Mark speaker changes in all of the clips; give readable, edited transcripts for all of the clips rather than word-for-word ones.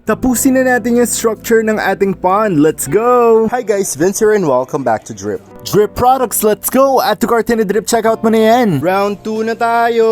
Speaker 1: Tapusin na natin yung structure ng ating pond. Let's go! Hi guys, Vince here and welcome back to Drip. Drip Products, let's go! Add to cart and Drip, check out mo na yan! Round 2 na tayo!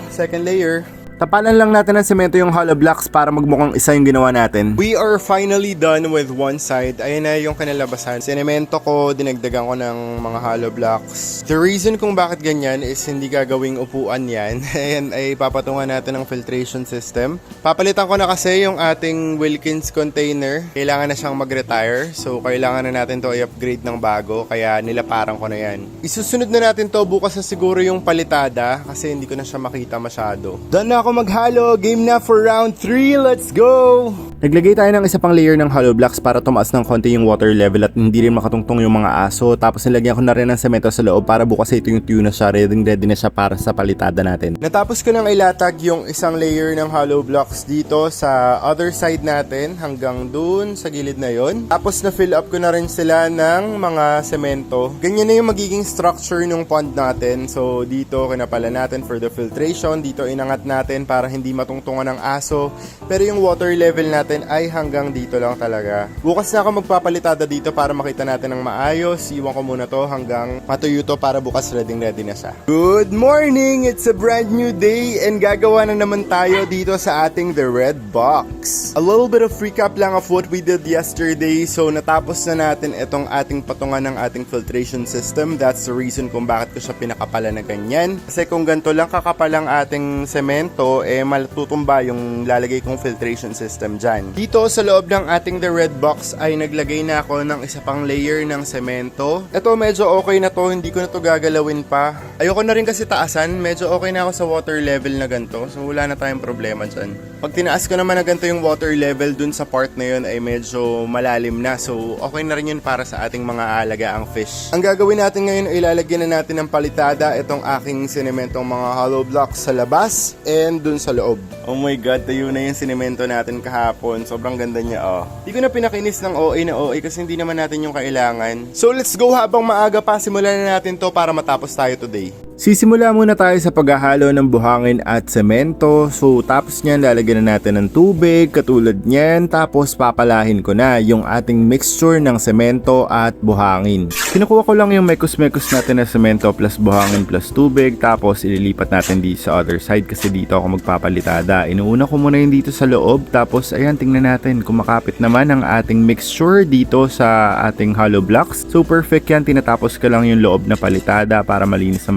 Speaker 1: Second layer. Tapalan lang natin ng semento yung hollow blocks para magmukhang isa yung ginawa natin. We are finally done with one side. Ayan na yung kanalabasan. Sinemento ko, dinagdagan ko ng mga hollow blocks. The reason kung bakit ganyan is hindi gagawing upuan yan. Ayan ay papatungan natin ng filtration system. Papalitan ko na kasi yung ating Wilkins container. Kailangan na siyang mag-retire. So kailangan na natin to i-upgrade ng bago. Kaya nilaparang ko na yan. Isusunod na natin to bukas na siguro yung palitada. Kasi hindi ko na siya makita masyado. Done na ako maghalo. Game na for round 3. Let's go! Naglagay tayo ng isa pang layer ng hollow blocks para tumaas ng konti yung water level at hindi rin makatungtong yung mga aso. Tapos nilagyan ko na rin ng semento sa loob para bukas ito yung tune na siya. Ready na siya para sa palitada natin. Natapos ko nang ilatag yung isang layer ng hollow blocks dito sa other side natin hanggang dun sa gilid na yon. Tapos na fill up ko na rin sila ng mga semento. Ganyan na yung magiging structure ng pond natin. So dito kinapala natin for the filtration. Dito inangat natin para hindi matungtungan ng aso. Pero yung water level natin ay hanggang dito lang talaga. Bukas na ako magpapalitada dito para makita natin ng maayos. Iwan ko muna to hanggang matuyo to para bukas ready na siya. Good morning! It's a brand new day and gagawa na naman tayo dito sa ating The Red Box. A little bit of recap lang of what we did yesterday. So natapos na natin itong ating patungan ng ating filtration system. That's the reason kung bakit ko siya pinakapala na ganyan. Kasi kung ganito lang kakapalang ating semento, matutumba yung lalagay kong filtration system dyan. Dito sa loob ng ating The Red Box ay naglagay na ako ng isa pang layer ng semento. Ito medyo okay na to, hindi ko na to gagalawin pa. Ayoko na rin kasi taasan, medyo okay na ako sa water level na ganito. So wala na tayong problema dyan. Pag tinaas ko naman na ganito yung water level dun sa part na yun ay medyo malalim na. So okay na rin yun para sa ating mga alagaang fish. Ang gagawin natin ngayon ay ilalagyan na natin ng palitada itong aking sinementong mga hollow blocks sa labas and dun sa loob. Oh my god, tayo na yung sinemento natin kahapon. Sobrang ganda niya, oh. Hindi ko na pinakinis ng OA na OA kasi hindi naman natin yung kailangan. So let's go, habang maaga pa, simulan na natin to para matapos tayo today. Sisimula muna tayo sa paghahalo ng buhangin at semento. So tapos niyan lalagyan na natin ng tubig katulad niyan. Tapos papalahin ko na yung ating mixture ng semento at buhangin. Kinukuha ko lang yung mekos-mekos natin na semento plus buhangin plus tubig. Tapos ililipat natin dito sa other side kasi dito ako magpapalitada. Inuuna ko muna yung dito sa loob. Tapos ayan, tingnan natin kung makapit naman ang ating mixture dito sa ating hollow blocks. So perfect yan. Tinatapos ko lang yung loob na palitada para malinis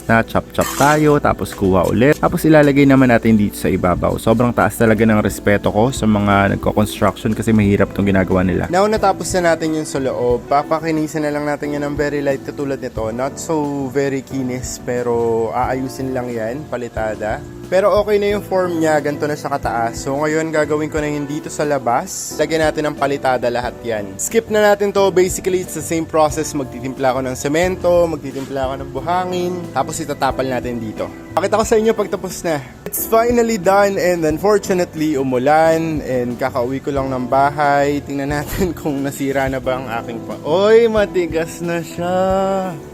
Speaker 1: na chop-chop tayo, tapos kuha ulit. Tapos ilalagay naman natin dito sa ibabaw. Sobrang taas talaga ng respeto ko sa mga nagko-construction kasi mahirap itong ginagawa nila. Now natapos na natin yung sa loob, papakinisan na lang natin yan ng very light katulad nito. Not so very kinis pero aayusin lang yan, palitada. Pero okay na yung form niya, ganito na siya kataas. So ngayon gagawin ko na yun dito sa labas. Lagyan natin ng palitada lahat yan. Skip na natin to, basically it's the same process. Magtitimpla ako ng semento, magtitimpla ako ng buhangin, tapos itatapal natin dito. Pakita ko sa inyo pag tapos na. It's finally done and unfortunately umulan and kakauwi ko lang ng bahay. Tingnan natin kung nasira na ba ang aking Oy, matigas na siya.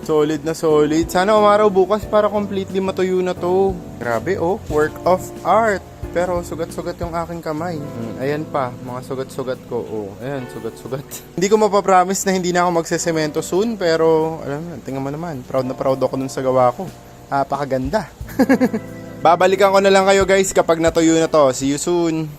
Speaker 1: Solid na solid. Sana umaraw bukas para completely matuyo na to. Grabe oh, work of art. Pero sugat-sugat yung aking kamay. Ayan pa, mga sugat-sugat ko. Oh, ayan, sugat-sugat. Hindi ko mapapromise na hindi na ako magsesemento soon. Pero, alam mo, tingnan mo naman. Proud na proud ako dun sa gawa ko. Napakaganda. Babalikan ko na lang kayo guys kapag natuyo na to. See you soon.